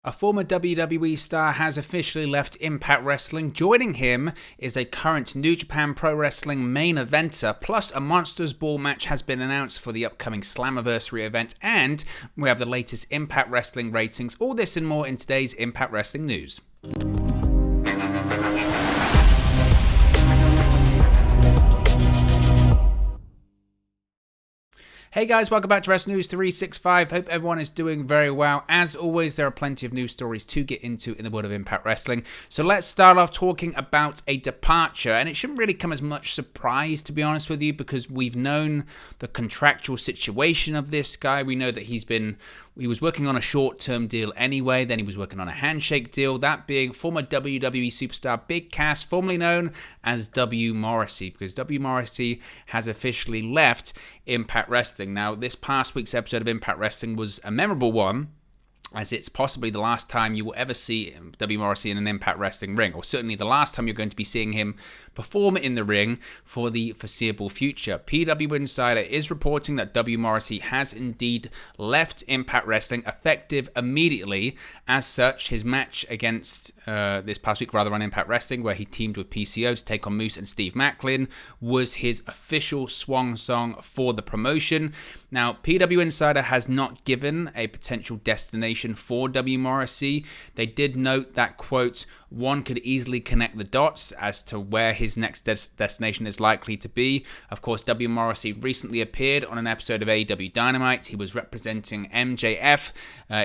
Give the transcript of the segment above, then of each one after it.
A former WWE star has officially left Impact Wrestling. Joining him is a current New Japan Pro Wrestling main eventer, plus a Monsters Ball match has been announced for the upcoming Slammiversary event, and we have the latest Impact Wrestling ratings. All this and more in today's Impact Wrestling news. Hey guys, welcome back to Wrestling News 365. Hope everyone is doing very well. As always, there are plenty of news stories to get into in the world of Impact Wrestling. So let's start off talking about a departure. And it shouldn't really come as much surprise, to be honest with you, because we've known the contractual situation of this guy. We know that he was working on a short-term deal anyway. Then he was working on a handshake deal, that being former WWE superstar Big Cass, formerly known as W. Morrissey, because W. Morrissey has officially left Impact Wrestling. Now, this past week's episode of Impact Wrestling was a memorable one, as it's possibly the last time you will ever see W. Morrissey in an Impact Wrestling ring, or certainly the last time you're going to be seeing him perform in the ring for the foreseeable future. PW Insider is reporting that W. Morrissey has indeed left Impact Wrestling effective immediately. As such, his match against this past week, on Impact Wrestling, where he teamed with PCO to take on Moose and Steve Macklin, was his official swan song for the promotion. Now, PW Insider has not given a potential destination for W. Morrissey. They did note that, quote, one could easily connect the dots as to where his next destination is likely to be. Of course, W. Morrissey recently appeared on an episode of AEW Dynamite. He was representing MJF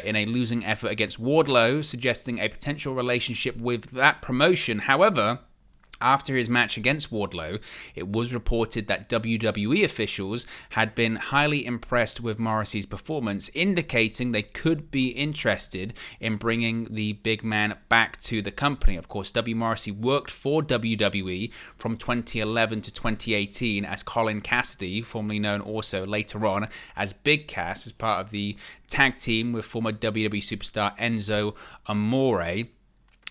in a losing effort against Wardlow, suggesting a potential relationship with that promotion. However, after his match against Wardlow, it was reported that WWE officials had been highly impressed with Morrissey's performance, indicating they could be interested in bringing the big man back to the company. Of course, W. Morrissey worked for WWE from 2011 to 2018 as Colin Cassidy, formerly known also later on as Big Cass, as part of the tag team with former WWE superstar Enzo Amore.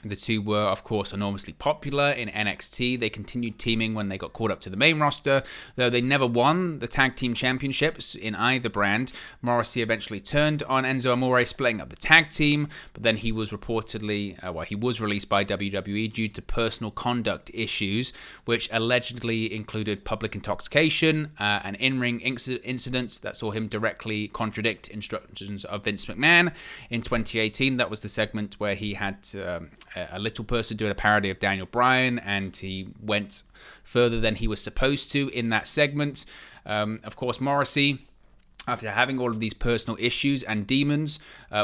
The two were, of course, enormously popular in NXT. They continued teaming when they got called up to the main roster, though they never won the tag team championships in either brand. Morrissey eventually turned on Enzo Amore, splitting up the tag team, but then he was reportedly, he was released by WWE due to personal conduct issues, which allegedly included public intoxication, an in-ring incident that saw him directly contradict instructions of Vince McMahon. In 2018, that was the segment where he had a little person doing a parody of Daniel Bryan, and he went further than he was supposed to in that segment. Of course, Morrissey, after having all of these personal issues and demons,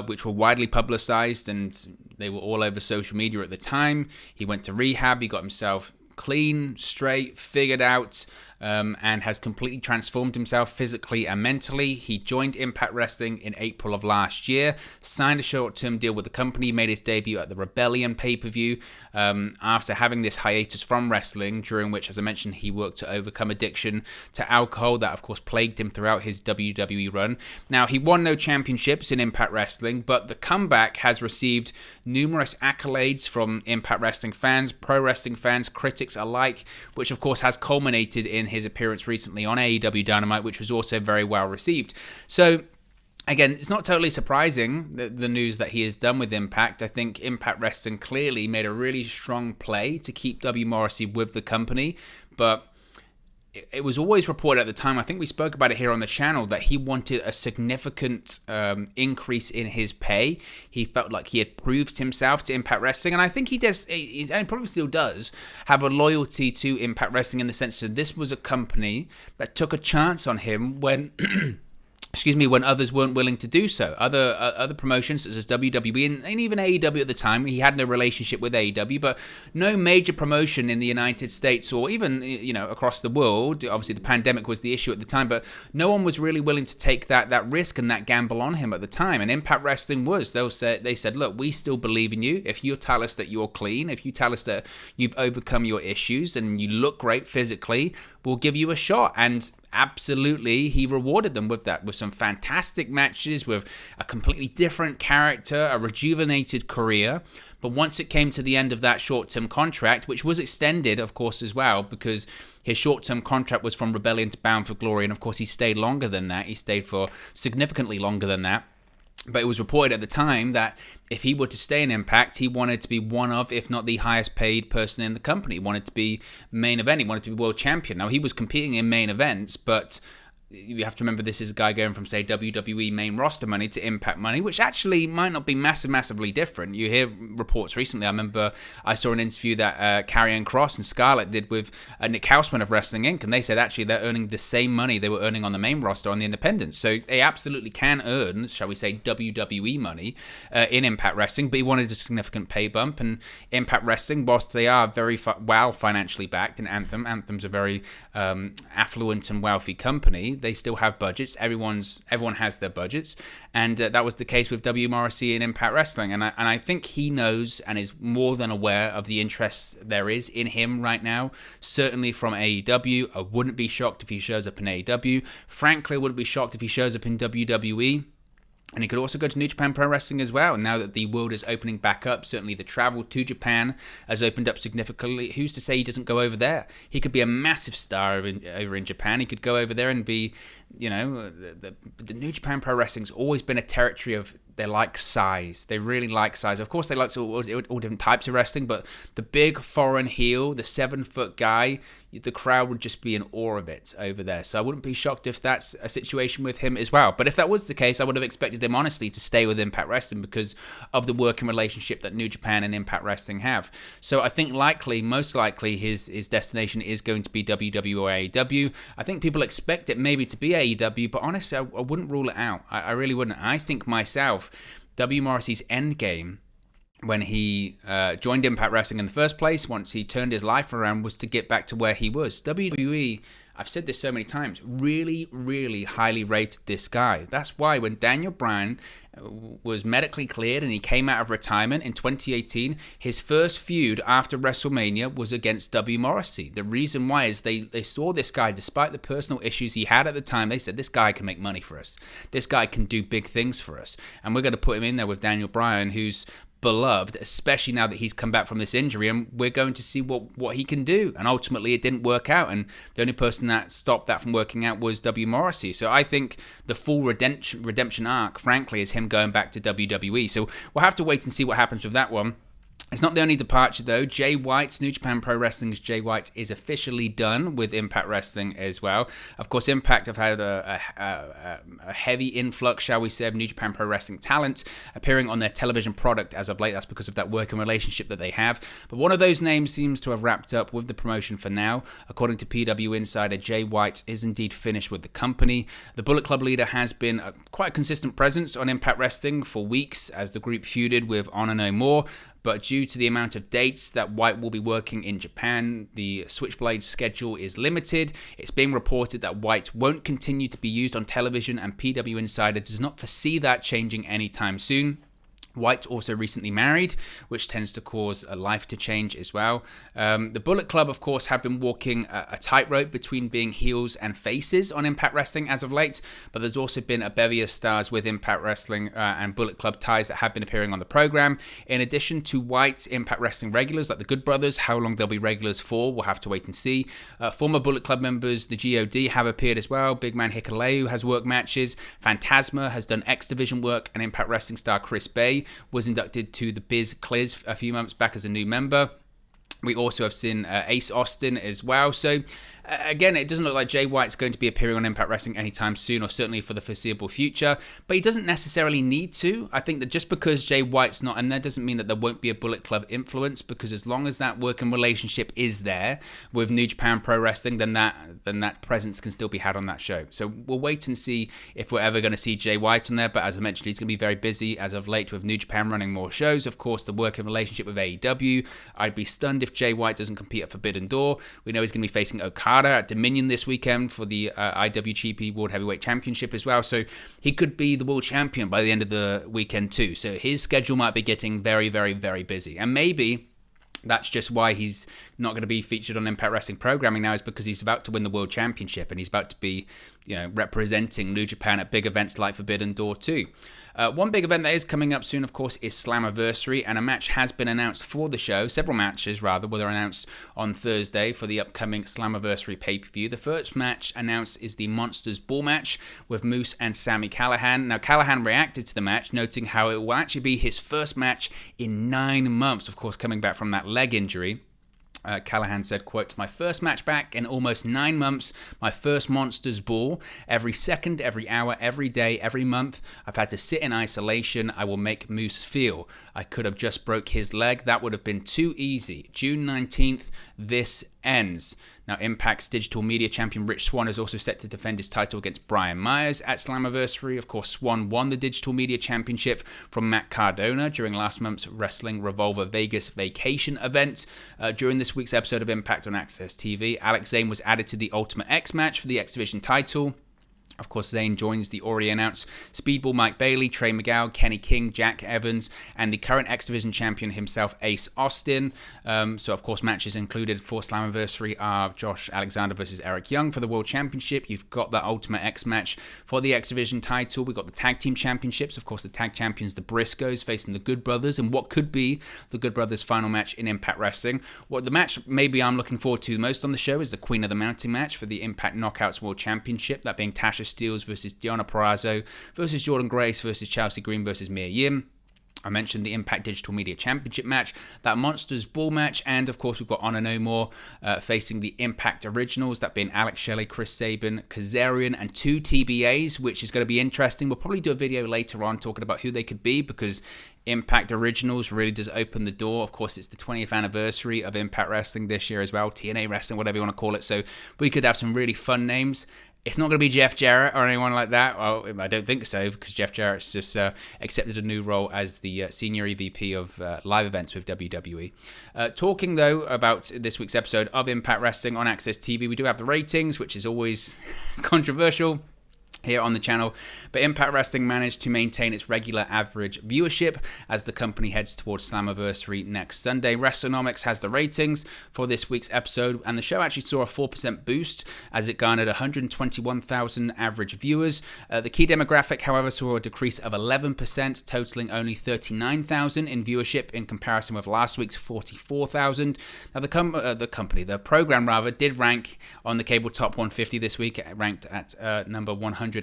which were widely publicized and they were all over social media at the time, he went to rehab. He got himself clean, straight, figured out, and has completely transformed himself physically and mentally. He joined Impact Wrestling in April of last year, signed a short-term deal with the company, made his debut at the Rebellion pay-per-view after having this hiatus from wrestling, during which, as I mentioned, he worked to overcome addiction to alcohol that, of course, plagued him throughout his WWE run. Now, he won no championships in Impact Wrestling, but the comeback has received numerous accolades from Impact Wrestling fans, pro wrestling fans, critics alike, which, of course, has culminated in his appearance recently on AEW Dynamite, which was also very well received. So, again, it's not totally surprising, the news that he is done with Impact. I think Impact Wrestling clearly made a really strong play to keep W. Morrissey with the company, but it was always reported at the time, I think we spoke about it here on the channel, that he wanted a significant increase in his pay. He felt like he had proved himself to Impact Wrestling, and I think he does, and probably still does, have a loyalty to Impact Wrestling in the sense that this was a company that took a chance on him when when others weren't willing to do so. Other promotions such as WWE and even AEW at the time, he had no relationship with AEW, but no major promotion in the United States or even, across the world, obviously the pandemic was the issue at the time, but no one was really willing to take that risk and that gamble on him at the time, and Impact Wrestling was. They said, look, we still believe in you. If you tell us that you're clean, if you tell us that you've overcome your issues and you look great physically, we'll give you a shot. And absolutely, he rewarded them with that, with some fantastic matches, with a completely different character, a rejuvenated career. But once it came to the end of that short-term contract, which was extended, of course, as well, because his short-term contract was from Rebellion to Bound for Glory, and of course he stayed longer than that. He stayed for significantly longer than that. But it was reported at the time that if he were to stay in Impact, he wanted to be one of, if not the highest paid person in the company. He wanted to be main event. He wanted to be world champion. Now, he was competing in main events, but you have to remember this is a guy going from, say, WWE main roster money to Impact money, which actually might not be massively different. You hear reports recently. I remember I saw an interview that Karrion Kross and Scarlett did with Nick Hausman of Wrestling Inc., and they said actually they're earning the same money they were earning on the main roster on the independents. So they absolutely can earn, shall we say, WWE money in Impact Wrestling, but he wanted a significant pay bump. And Impact Wrestling, whilst they are very well financially backed, and Anthem's a very affluent and wealthy company, they still have budgets. Everyone has their budgets, and that was the case with W. Morrissey in Impact Wrestling. And I think he knows and is more than aware of the interest there is in him right now. Certainly from AEW, I wouldn't be shocked if he shows up in AEW. Frankly, I wouldn't be shocked if he shows up in WWE. And he could also go to New Japan Pro Wrestling as well. Now that the world is opening back up, certainly the travel to Japan has opened up significantly. Who's to say he doesn't go over there? He could be a massive star over in Japan. He could go over there and be, the New Japan Pro Wrestling's always been a territory of, they like size. They really like size. Of course, they like all different types of wrestling, but the big foreign heel, the 7-foot guy, the crowd would just be in awe of it over there. So I wouldn't be shocked if that's a situation with him as well. But if that was the case, I would have expected him, honestly, to stay with Impact Wrestling because of the working relationship that New Japan and Impact Wrestling have. So I think most likely, his destination is going to be WWE or AEW. I think people expect it maybe to be AEW, but honestly, I wouldn't rule it out. I really wouldn't. I think myself, W. Morrissey's endgame, when he joined Impact Wrestling in the first place, once he turned his life around, was to get back to where he was. WWE, I've said this so many times, really, really highly rated this guy. That's why when Daniel Bryan was medically cleared and he came out of retirement in 2018, his first feud after WrestleMania was against W. Morrissey. The reason why is they saw this guy, despite the personal issues he had at the time, they said, this guy can make money for us. This guy can do big things for us. And we're going to put him in there with Daniel Bryan, who's beloved, especially now that he's come back from this injury, and we're going to see what he can do. And ultimately it didn't work out, and the only person that stopped that from working out was W. Morrissey. So I think the full redemption arc, frankly, is him going back to WWE. So we'll have to wait and see what happens with that one. It's not the only departure, though. Jay White's New Japan Pro Wrestling's Jay White is officially done with Impact Wrestling as well. Of course, Impact have had a heavy influx, shall we say, of New Japan Pro Wrestling talent appearing on their television product as of late. That's because of that working relationship that they have. But one of those names seems to have wrapped up with the promotion for now. According to PW Insider, Jay White is indeed finished with the company. The Bullet Club leader has been quite a consistent presence on Impact Wrestling for weeks as the group feuded with Honor No More. But due to the amount of dates that White will be working in Japan, the Switchblade schedule is limited. It's being reported that White won't continue to be used on television, and PW Insider does not foresee that changing anytime soon. White also recently married, which tends to cause a life to change as well. The Bullet Club, of course, have been walking a tightrope between being heels and faces on Impact Wrestling as of late, but there's also been a bevy of stars with Impact Wrestling and Bullet Club ties that have been appearing on the program. In addition to White's Impact Wrestling regulars, like the Good Brothers, how long they'll be regulars for, we'll have to wait and see. Former Bullet Club members, the GOD, have appeared as well. Big Man Hikuleo has worked matches. Phantasma has done X Division work, and Impact Wrestling star Chris Bay was inducted to the Biz Cliz a few months back as a new member. We also have seen Ace Austin as well. So, again, it doesn't look like Jay White's going to be appearing on Impact Wrestling anytime soon, or certainly for the foreseeable future. But he doesn't necessarily need to. I think that just because Jay White's not in there doesn't mean that there won't be a Bullet Club influence, because as long as that working relationship is there with New Japan Pro Wrestling, then that presence can still be had on that show. So we'll wait and see if we're ever going to see Jay White on there. But as I mentioned, he's going to be very busy as of late with New Japan running more shows. Of course, the working relationship with AEW. I'd be stunned if Jay White doesn't compete at Forbidden Door. We know he's going to be facing Okada at Dominion this weekend for the IWGP World Heavyweight Championship as well. So he could be the world champion by the end of the weekend too. So his schedule might be getting very, very, very busy. And maybe That's just why he's not going to be featured on Impact Wrestling programming now, is because he's about to win the World Championship and he's about to be, representing New Japan at big events like Forbidden Door 2. One big event that is coming up soon, of course, is Slammiversary, and a match has been announced for the show. Several matches, rather, were announced on Thursday for the upcoming Slammiversary pay-per-view. The first match announced is the Monsters Ball match with Moose and Sami Callihan. Now, Callihan reacted to the match, noting how it will actually be his first match in 9 months, of course, coming back from that leg injury. Callihan said, quote, "My first match back in almost 9 months, my first Monsters Ball. Every second, every hour, every day, every month, I've had to sit in isolation. I will make Moose feel. I could have just broke his leg. That would have been too easy. June 19th, this ends." Now, Impact's digital media champion Rich Swann is also set to defend his title against Brian Myers at Slammiversary. Of course, Swann won the digital media championship from Matt Cardona during last month's Wrestling Revolver Vegas Vacation event. During this week's episode of Impact on Access TV, Alex Zane was added to the Ultimate X match for the X Division title. Of course, Zane joins the already announced Speedball Mike Bailey, Trey Miguel, Kenny King, Jack Evans, and the current X Division champion himself, Ace Austin. So, of course, matches included for Slammiversary are Josh Alexander versus Eric Young for the World Championship. You've got the Ultimate X match for the X Division title. We've got the Tag Team Championships. Of course, the Tag Champions, the Briscoes, facing the Good Brothers, and what could be the Good Brothers' final match in Impact Wrestling. What the match maybe I'm looking forward to the most on the show is the Queen of the Mountain match for the Impact Knockouts World Championship, that being Tasha Steelz versus Deonna Purrazzo versus Jordan Grace versus Chelsea Green versus Mia Yim. I mentioned the Impact Digital Media Championship match, that Monsters Ball match, and of course we've got Honor No More facing the Impact Originals, that being Alex Shelley, Chris Sabin, Kazarian, and 2 TBAs, which is going to be interesting. We'll probably do a video later on talking about who they could be, because Impact Originals really does open the door. Of course, it's the 20th anniversary of Impact Wrestling this year as well, TNA Wrestling, whatever you want to call it, so we could have some really fun names. It's not going to be Jeff Jarrett or anyone like that. Well, I don't think so, because Jeff Jarrett's just accepted a new role as the senior EVP of live events with WWE. Talking, though, about this week's episode of Impact Wrestling on Access TV, we do have the ratings, which is always controversial here on the channel, but Impact Wrestling managed to maintain its regular average viewership as the company heads towards Slammiversary next Sunday. WrestleNomics has the ratings for this week's episode, and the show actually saw a 4% boost as it garnered 121,000 average viewers. The key demographic, however, saw a decrease of 11%, totaling only 39,000 in viewership in comparison with last week's 44,000. Now, the program did rank on the cable top 150 this week. It ranked at number 115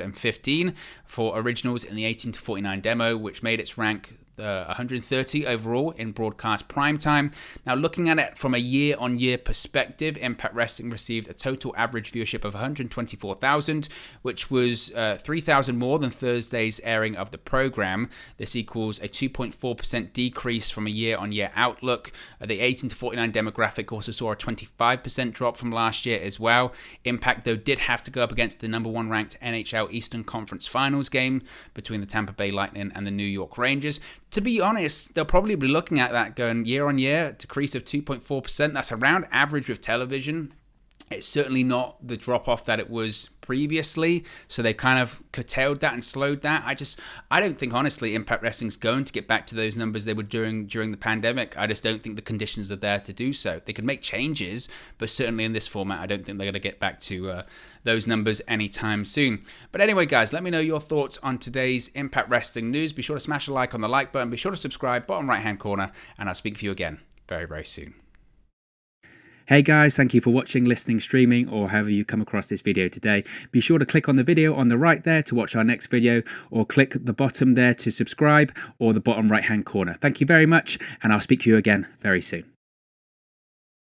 for originals in the 18 to 49 demo, which made its rank 130 overall in broadcast primetime. Now, looking at it from a year-on-year perspective, Impact Wrestling received a total average viewership of 124,000, which was 3,000 more than Thursday's airing of the program. This equals a 2.4% decrease from a year-on-year outlook. The 18 to 49 demographic also saw a 25% drop from last year as well. Impact, though, did have to go up against the number 1 ranked NHL Eastern Conference Finals game between the Tampa Bay Lightning and the New York Rangers. To be honest, they'll probably be looking at that going year-on-year, decrease of 2.4%. That's around average with television. It's certainly not the drop-off that it was previously, so they've kind of curtailed that and slowed that. I don't think, honestly, Impact Wrestling's going to get back to those numbers they were doing during the pandemic. I just don't think the conditions are there to do so. They could make changes, but certainly in this format, I don't think they're going to get back to those numbers anytime soon. But anyway, guys, let me know your thoughts on today's Impact Wrestling news. Be sure to smash a like on the like button. Be sure to subscribe, bottom right-hand corner, and I'll speak to you again very, very soon. Hey guys, thank you for watching, listening, streaming, or however you come across this video today. Be sure to click on the video on the right there to watch our next video, or click the bottom there to subscribe, or the bottom right hand corner. Thank you very much, and I'll speak to you again very soon.